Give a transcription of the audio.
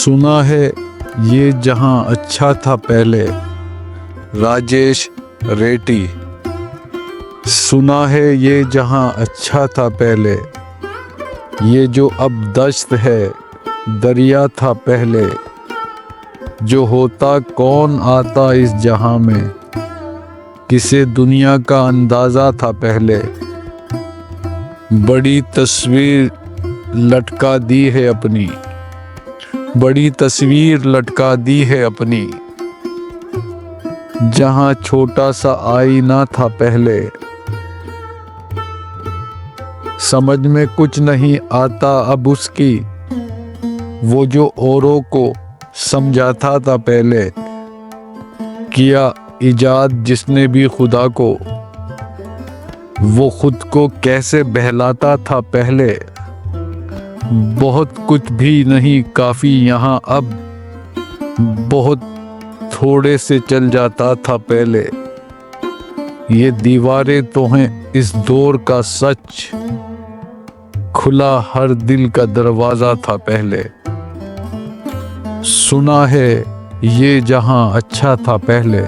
सुना है ये जहां अच्छा था पहले। राजेश रेड्डी। सुना है ये जहां अच्छा था पहले, ये जो अब दश्त है दरिया था पहले। जो होता कौन आता इस जहां में, किसे दुनिया का अंदाज़ा था पहले। बड़ी तस्वीर लटका दी है अपनी, बड़ी तस्वीर लटका दी है अपनी। जहां छोटा सा आईना था पहले। समझ में कुछ नहीं आता अब उसकी, वो जो औरों को समझाता था पहले। किया इजाद जिसने भी खुदा को, वो खुद को कैसे बहलाता था पहले। बहुत कुछ भी नहीं काफ़ी यहाँ अब, बहुत थोड़े से चल जाता था पहले। ये दीवारें तो हैं इस दौर का सच, खुला हर दिल का दरवाज़ा था पहले। सुना है ये जहां अच्छा था पहले।